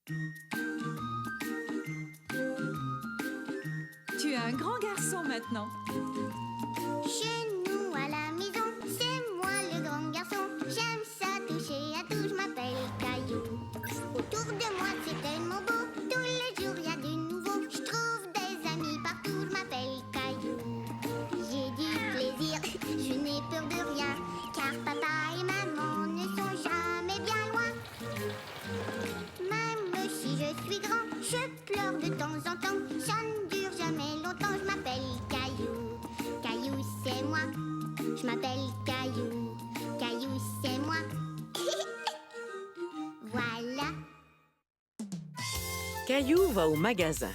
Tu es un grand garçon maintenant. Chez nous à la maison, c'est moi le grand garçon. J'aime ça toucher à tout, je m'appelle Caillou. Autour de moi c'est tellement beau, tous les jours il y a du nouveau. Je trouve des amis partout, je m'appelle Caillou. J'ai du plaisir, je n'ai peur de rien, car papa et maman ne sont jamais bien loin. Même si je suis grand, je pleure de temps en temps. Ça ne dure jamais longtemps, je m'appelle Caillou. Caillou, c'est moi. Je m'appelle Caillou. Caillou, c'est moi. Voilà. Caillou va au magasin.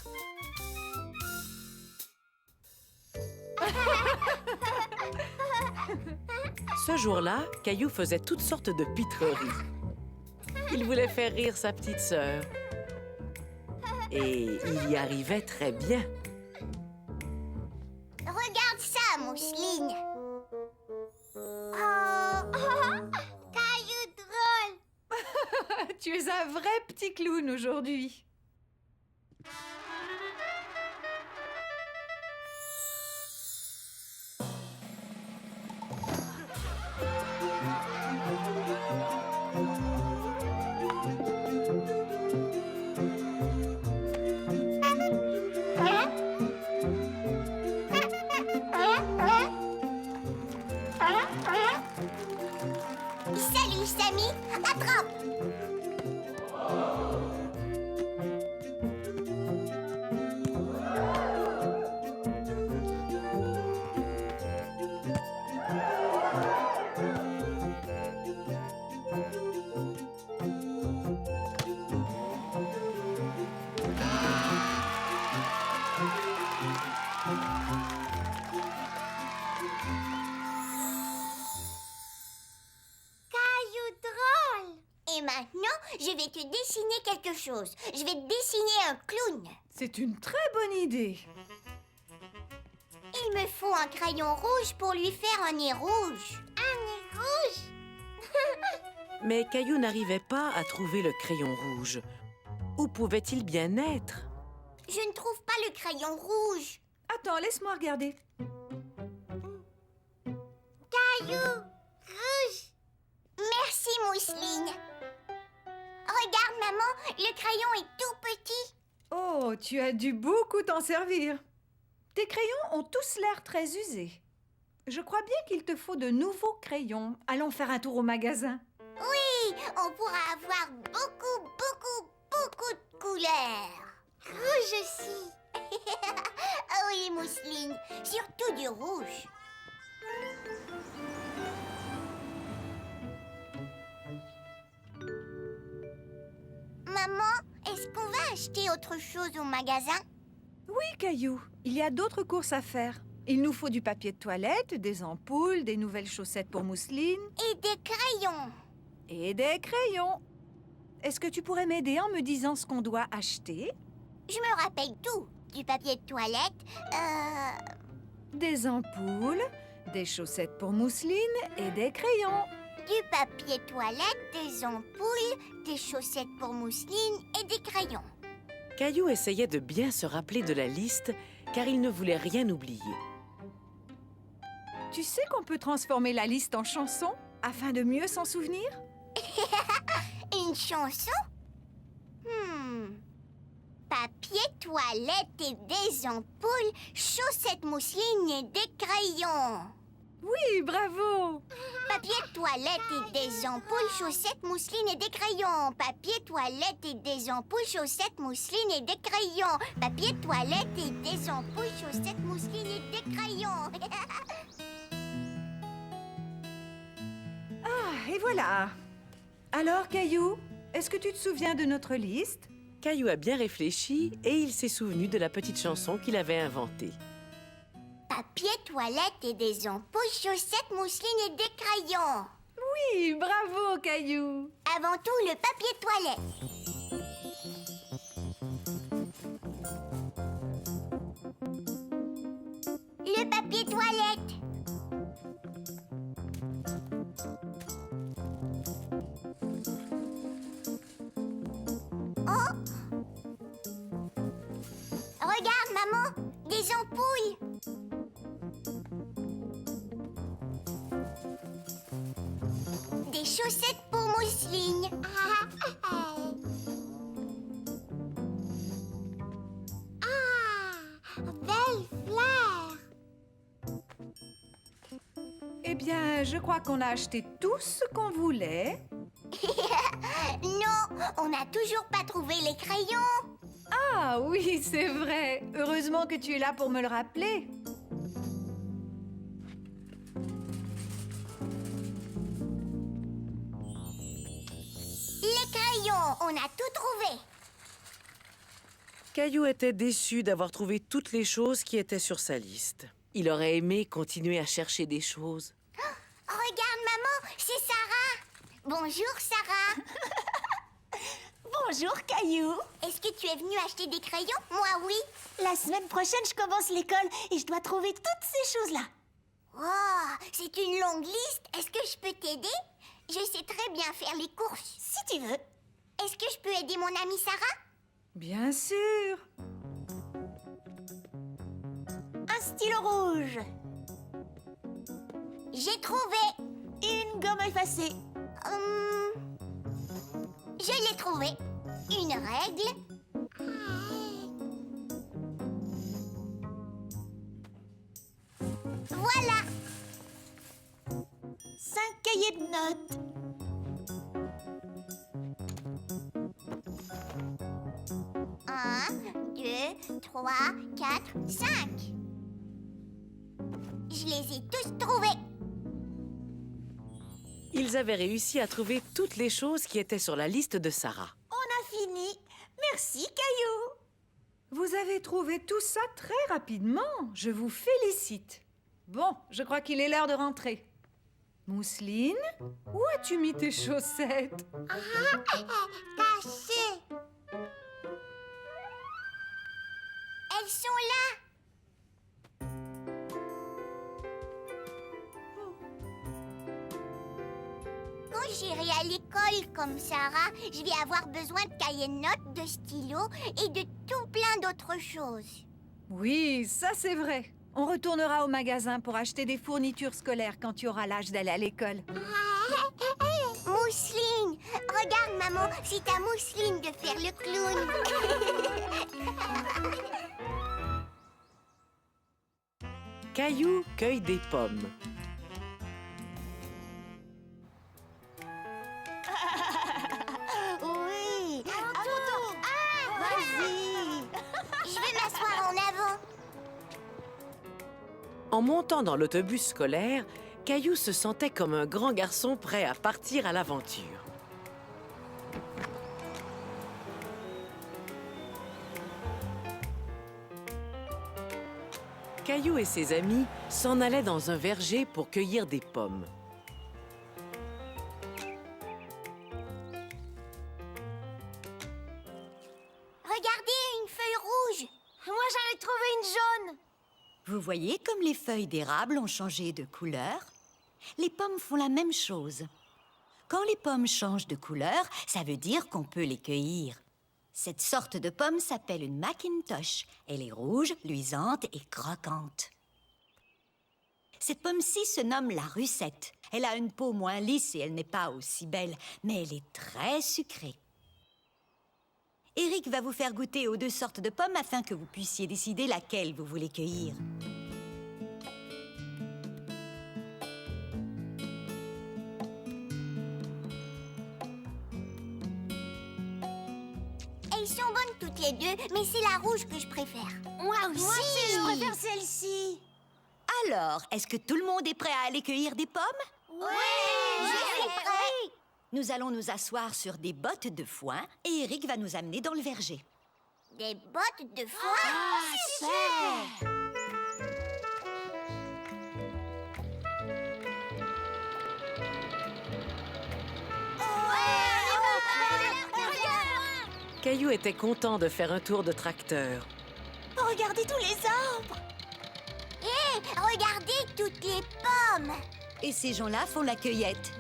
Ce jour-là, Caillou faisait toutes sortes de pitreries. Il voulait faire rire sa petite sœur. Et il y arrivait très bien. Regarde ça, Mousseline. Oh, Caillou drôle. Tu es un vrai petit clown aujourd'hui. Salut, Samy. Attrape. Caillou drôle. Et maintenant, je vais te dessiner quelque chose. Je vais te dessiner un clown. C'est une très bonne idée. Il me faut un crayon rouge pour lui faire un nez rouge. Un nez rouge? Mais Caillou n'arrivait pas à trouver le crayon rouge. Où pouvait-il bien être? Je ne trouve pas le crayon rouge. Attends, laisse-moi regarder. Caillou rouge. Merci, Mousseline. Regarde, maman, le crayon est tout petit. Oh, tu as dû beaucoup t'en servir. Tes crayons ont tous l'air très usés. Je crois bien qu'il te faut de nouveaux crayons. Allons faire un tour au magasin. Oui, on pourra avoir beaucoup, beaucoup, beaucoup de couleurs. Rouge aussi. Ah oui, Mousseline, surtout du rouge. Maman, est-ce qu'on va acheter autre chose au magasin? Oui, Caillou, il y a d'autres courses à faire. Il nous faut du papier de toilette, des ampoules, des nouvelles chaussettes pour Mousseline Et des crayons. et des crayons. Est-ce que tu pourrais m'aider en me disant ce qu'on doit acheter? Je me rappelle tout. Du papier de toilette, Des ampoules, des chaussettes pour Mousseline et des crayons. du papier toilette, des ampoules, des chaussettes pour Mousseline et des crayons. Caillou essayait de bien se rappeler de la liste, car il ne voulait rien oublier. Tu sais qu'on peut transformer la liste en chanson afin de mieux s'en souvenir? Une chanson? Papier toilette et des ampoules, chaussettes Mousseline et des crayons. Oui, bravo! Papier toilette et des ampoules, chaussettes Mousseline et des crayons. Papier toilette et des ampoules, chaussettes Mousseline et des crayons. Papier toilette et des ampoules, chaussettes Mousseline et des crayons. Ah, et voilà. Alors, Caillou, est-ce que tu te souviens de notre liste? Caillou a bien réfléchi et il s'est souvenu de la petite chanson qu'il avait inventée. Papier toilette et des ampoules, chaussettes Mousseline et des crayons. Oui, bravo, Caillou! Avant tout, le papier toilette. Le papier toilette. Oh, maman, des ampoules. Des chaussettes pour mousseline. Belle fleur. Eh bien, je crois qu'on a acheté tout ce qu'on voulait. Non, on n'a toujours pas trouvé les crayons. Ah oui, c'est vrai. Heureusement que tu es là pour me le rappeler. Les crayons, on a tout trouvé. Caillou était déçu d'avoir trouvé toutes les choses qui étaient sur sa liste. Il aurait aimé continuer à chercher des choses. Regarde, maman, c'est Sarah. Bonjour, Sarah. Bonjour, Caillou. Est-ce que tu es venue acheter des crayons? Moi, oui. La semaine prochaine, je commence l'école et je dois trouver toutes ces choses-là. Oh, c'est une longue liste. Est-ce que je peux t'aider? Je sais très bien faire les courses. Si tu veux. Est-ce que je peux aider mon amie Sarah? Bien sûr. Un stylo rouge. J'ai trouvé. Une gomme effacée. Je l'ai trouvé. Une règle. Voilà. 5 cahiers de notes. Un, 2, 3, 4, 5. Je les ai tous trouvés. Ils avaient réussi à trouver toutes les choses qui étaient sur la liste de Sarah. On a fini. Merci, Caillou. Vous avez trouvé tout ça très rapidement. Je vous félicite. Bon, je crois qu'il est l'heure de rentrer. Mousseline, où as-tu mis tes chaussettes? Cachées. Elles sont là. Quand j'irai à l'école comme Sarah, je vais avoir besoin de cahiers de notes, de stylos et de tout plein d'autres choses. Oui, ça c'est vrai. On retournera au magasin pour acheter des fournitures scolaires quand tu auras l'âge d'aller à l'école. Mousseline, regarde maman, c'est à Mousseline de faire le clown. Caillou cueille des pommes. Oui. À mon tour. Vas-y. Je vais m'asseoir en avant. En montant dans l'autobus scolaire, Caillou se sentait comme un grand garçon prêt à partir à l'aventure. Caillou et ses amis s'en allaient dans un verger pour cueillir des pommes. Regardez, une feuille rouge. Moi, j'en ai trouvé une jaune. Vous voyez comme les feuilles d'érable ont changé de couleur? Les pommes font la même chose. Quand les pommes changent de couleur, ça veut dire qu'on peut les cueillir. Cette sorte de pomme s'appelle une Macintosh. Elle est rouge, luisante et croquante. Cette pomme-ci se nomme la russette. Elle a une peau moins lisse et elle n'est pas aussi belle, mais elle est très sucrée. Eric va vous faire goûter aux deux sortes de pommes afin que vous puissiez décider laquelle vous voulez cueillir. Elles sont bonnes toutes les deux, mais c'est la rouge que je préfère. Moi aussi. je préfère celle-ci. Alors, est-ce que tout le monde est prêt à aller cueillir des pommes? Oui, je suis prêt. Nous allons nous asseoir sur des bottes de foin et Eric va nous amener dans le verger. Des bottes de foin. super! Caillou était content de faire un tour de tracteur. Regardez tous les arbres! Regardez toutes les pommes. Et ces gens-là font la cueillette.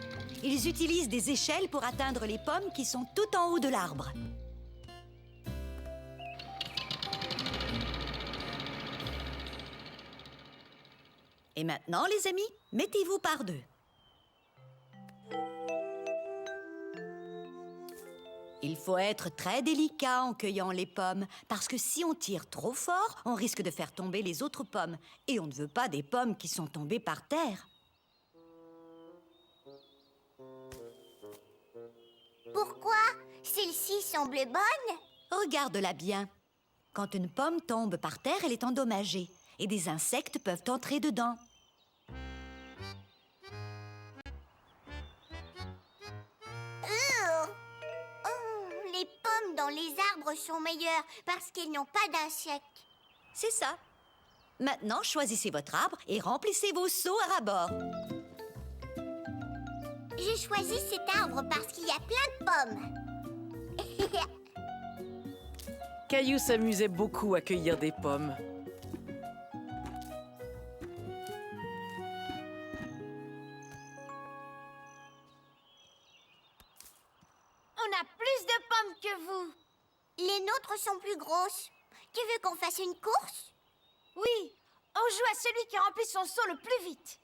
Ils utilisent des échelles pour atteindre les pommes qui sont tout en haut de l'arbre. Et maintenant, les amis, mettez-vous par deux. Il faut être très délicat en cueillant les pommes, parce que si on tire trop fort, on risque de faire tomber les autres pommes. Et on ne veut pas des pommes qui sont tombées par terre. Pourquoi? Celle-ci semble bonne. Regarde-la bien. Quand une pomme tombe par terre, elle est endommagée. Et des insectes peuvent entrer dedans. Les pommes dans les arbres sont meilleures parce qu'elles n'ont pas d'insectes. C'est ça. Maintenant, choisissez votre arbre et remplissez vos seaux à ras-bord. J'ai choisi cet arbre parce qu'il y a plein de pommes. Caillou s'amusait beaucoup à cueillir des pommes. On a plus de pommes que vous. Les nôtres sont plus grosses. Tu veux qu'on fasse une course? Oui, on joue à celui qui remplit son seau le plus vite.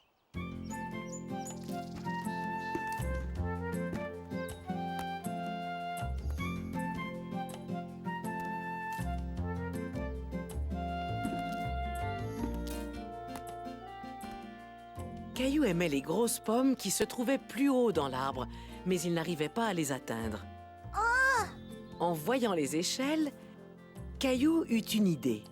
Caillou aimait les grosses pommes qui se trouvaient plus haut dans l'arbre, mais il n'arrivait pas à les atteindre. En voyant les échelles, Caillou eut une idée.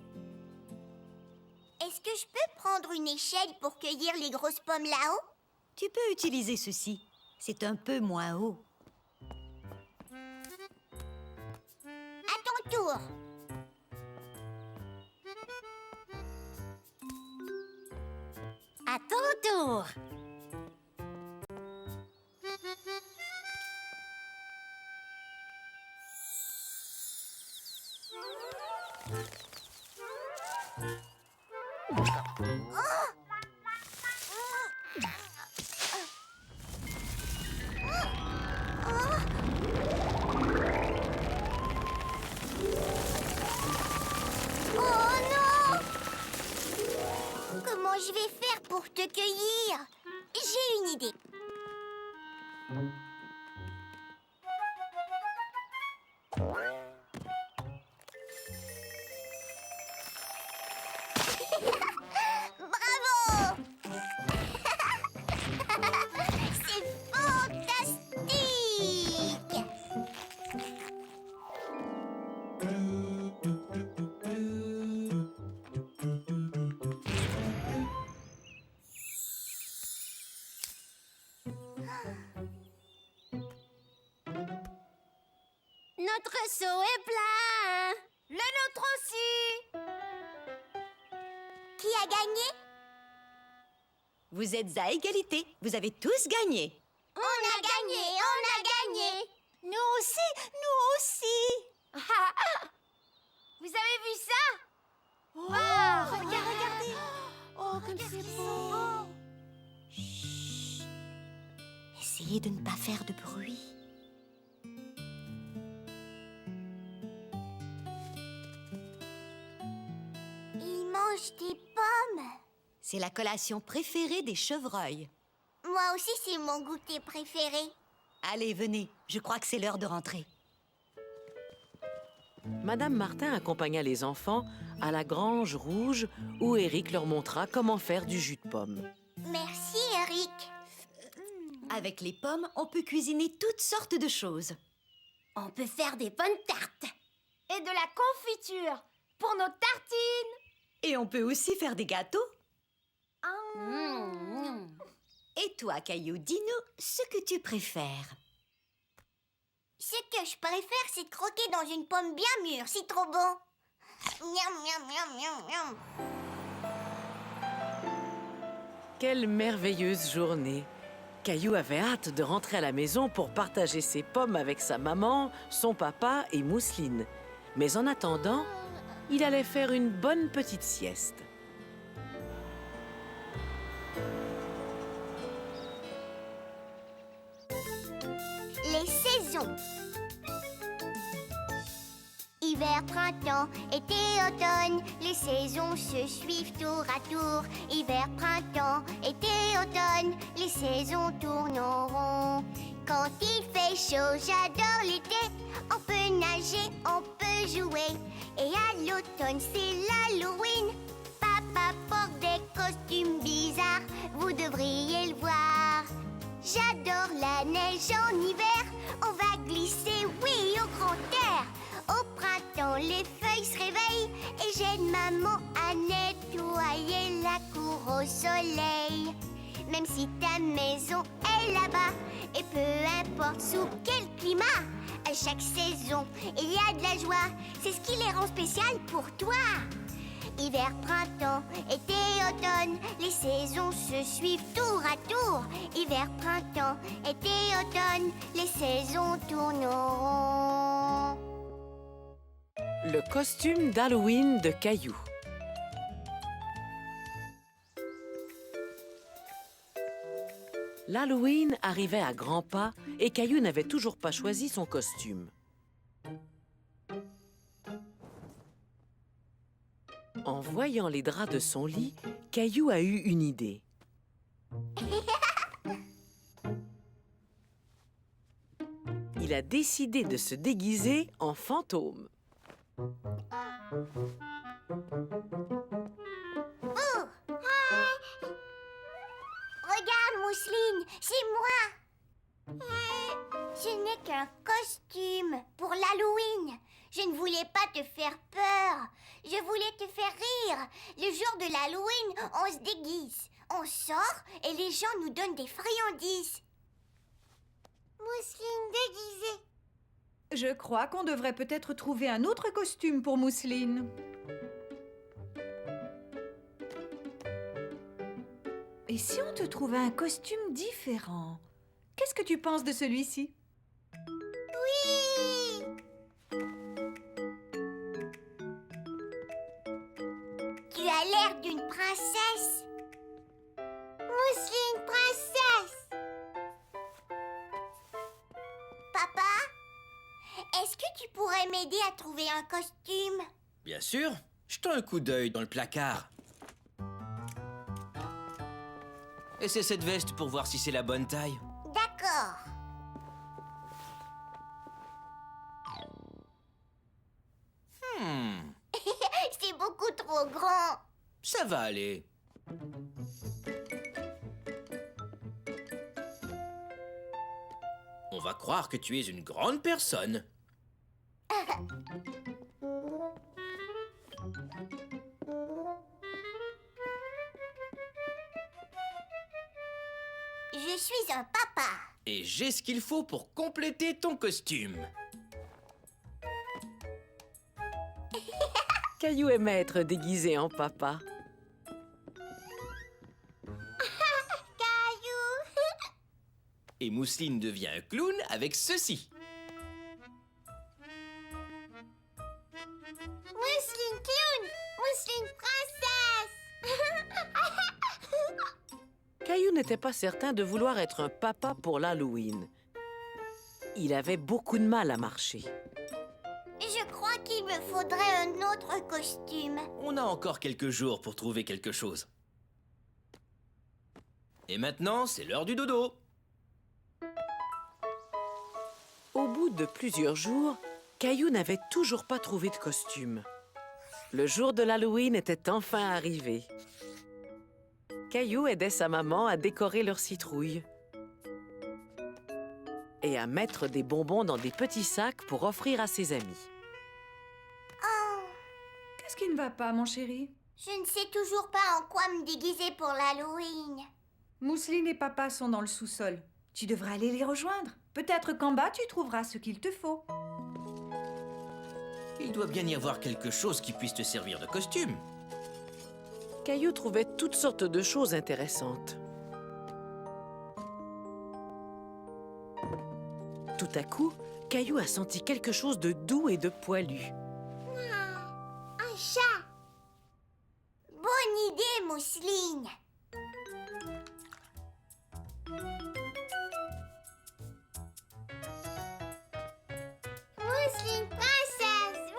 Est-ce que je peux prendre une échelle pour cueillir les grosses pommes là-haut? Tu peux utiliser ceci. C'est un peu moins haut. À ton tour. À ton tour. Oh non! Comment je vais faire pour te cueillir? J'ai une idée. Bravo! C'est fantastique! Notre seau est plein. Le nôtre aussi. Qui a gagné? Vous êtes à égalité. Vous avez tous gagné. On a gagné, on a gagné. Nous aussi, nous aussi. Vous avez vu ça? Wow, regardez. Oh, comme c'est beau. Chut. Essayez de ne pas faire de bruit. Ils mangent des pommes. C'est la collation préférée des chevreuils. Moi aussi, c'est mon goûter préféré. Allez, venez. Je crois que c'est l'heure de rentrer. Madame Martin accompagna les enfants à la grange rouge où Eric leur montra comment faire du jus de pomme. Merci, Eric. Avec les pommes, on peut cuisiner toutes sortes de choses. On peut faire des bonnes tartes. Et de la confiture pour nos tartines. Et on peut aussi faire des gâteaux. Mmh. Et toi, Caillou, dis-nous ce que tu préfères. Ce que je préfère, c'est de croquer dans une pomme bien mûre. C'est trop bon. Miam, miam, miam, miam, miam. Quelle merveilleuse journée! Caillou avait hâte de rentrer à la maison pour partager ses pommes avec sa maman, son papa et Mousseline. Mais en attendant, il allait faire une bonne petite sieste. Les saisons. Hiver, printemps, été, automne, les saisons se suivent tour à tour. Hiver, printemps, été, automne, les saisons tournent en rond. Quand il fait chaud, j'adore l'été. On peut nager, on peut jouer. Et à l'automne, c'est l'Halloween. Papa porte des costumes bizarres, vous devriez le voir. J'adore la neige en hiver, on va glisser, oui, au grand air. Au printemps, les feuilles se réveillent et j'aide maman à nettoyer la cour au soleil. Même si ta maison est là-bas, et peu importe sous quel climat, à chaque saison, il y a de la joie, c'est ce qui les rend spéciales pour toi. Hiver, printemps, été, automne, les saisons se suivent tour à tour. Hiver, printemps, été, automne, les saisons tournent en rond. Le costume d'Halloween de Caillou. L'Halloween arrivait à grands pas et Caillou n'avait toujours pas choisi son costume. En voyant les draps de son lit, Caillou a eu une idée. Il a décidé de se déguiser en fantôme. Regarde, Mousseline, c'est moi. Ce n'est qu'un costume pour l'Halloween. Je ne voulais pas te faire peur. Je voulais te faire rire. Le jour de l'Halloween, on se déguise. On sort et les gens nous donnent des friandises. Mousseline déguisée. Je crois qu'on devrait peut-être trouver un autre costume pour Mousseline. Et si on te trouvait un costume différent? Qu'est-ce que tu penses de celui-ci? Oui! Tu as l'air d'une princesse. Mousseline princesse. Papa, est-ce que tu pourrais m'aider à trouver un costume? Bien sûr, jetons un coup d'œil dans le placard. Essaie cette veste pour voir si c'est la bonne taille. D'accord. C'est beaucoup trop grand. Ça va aller. On va croire que tu es une grande personne. Je suis un papa. Et j'ai ce qu'il faut pour compléter ton costume. Caillou aimait être déguisé en papa. Caillou. Et Mousseline devient un clown avec ceci. Mousseline clown. Mousseline princesse. Caillou n'était pas certain de vouloir être un papa pour l'Halloween. Il avait beaucoup de mal à marcher. Je crois qu'il me faudrait un autre costume. On a encore quelques jours pour trouver quelque chose. Et maintenant, c'est l'heure du dodo. Au bout de plusieurs jours, Caillou n'avait toujours pas trouvé de costume. Le jour de l'Halloween était enfin arrivé. Caillou aidait sa maman à décorer leur citrouille et à mettre des bonbons dans des petits sacs pour offrir à ses amis. Oh, Qu'est-ce qui ne va pas, mon chéri? je ne sais toujours pas en quoi me déguiser pour l'Halloween. Mousseline et papa sont dans le sous-sol. Tu devrais aller les rejoindre. Peut-être qu'en bas, tu trouveras ce qu'il te faut. Il doit bien y avoir quelque chose qui puisse te servir de costume. Caillou trouvait toutes sortes de choses intéressantes. Tout à coup, Caillou a senti quelque chose de doux et de poilu. Un chat. Bonne idée, Mousseline. Mousseline princesse.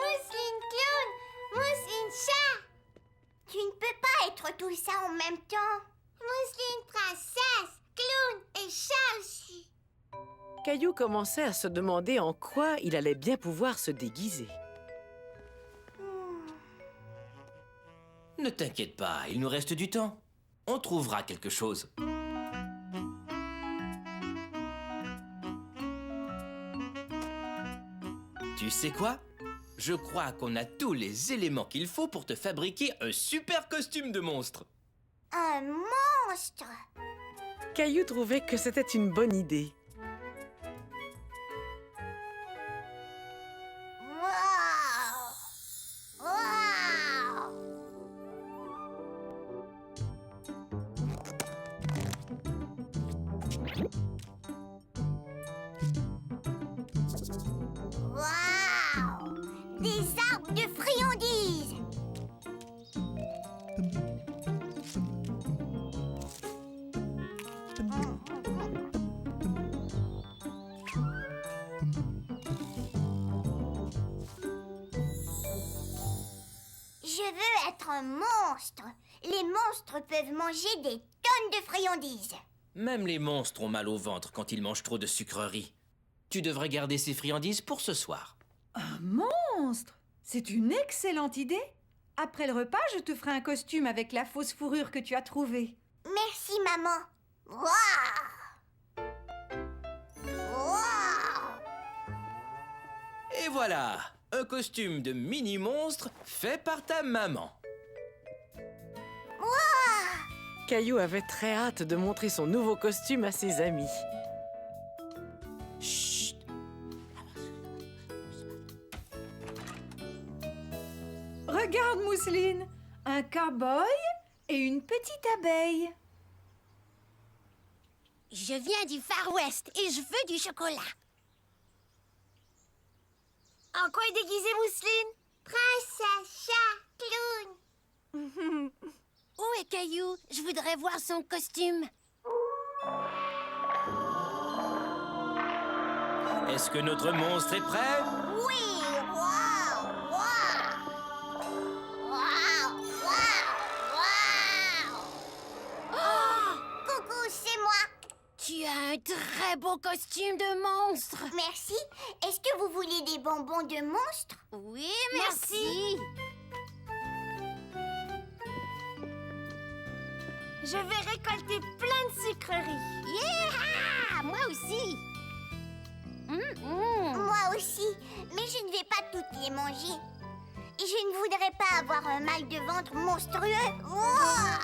en même temps. Mousseline, princesse, clown et chat aussi. Caillou commençait à se demander en quoi il allait bien pouvoir se déguiser. Ne t'inquiète pas, il nous reste du temps. On trouvera quelque chose. Tu sais quoi? Je crois qu'on a tous les éléments qu'il faut pour te fabriquer un super costume de monstre. Un monstre. Caillou trouvait que c'était une bonne idée. Wow. Wow. Wow. Des arbres de friandises. Je veux être un monstre. Les monstres peuvent manger des tonnes de friandises. Même les monstres ont mal au ventre quand ils mangent trop de sucreries. Tu devrais garder ces friandises pour ce soir. Un monstre! C'est une excellente idée. Après le repas, je te ferai un costume avec la fausse fourrure que tu as trouvée. Merci, maman. Waouh! Waouh! Et voilà, un costume de mini-monstre fait par ta maman. Caillou avait très hâte de montrer son nouveau costume à ses amis. Chut! Regarde, Mousseline, un cow-boy et une petite abeille. Je viens du Far West et je veux du chocolat. En quoi est déguisée Mousseline? Princesse, chat, clown. Où est Caillou? Je voudrais voir son costume. Est-ce que notre monstre est prêt? Oui, waouh, waouh. Waouh, waouh, waouh. Oh, coucou, c'est moi. Tu as un très beau costume de monstre. Merci. Est-ce que vous voulez des bonbons de monstre? Oui, merci. Je vais récolter plein de sucreries. Yeah! Moi aussi. Moi aussi. Mais je ne vais pas toutes les manger. Et je ne voudrais pas avoir un mal de ventre monstrueux. Ouah!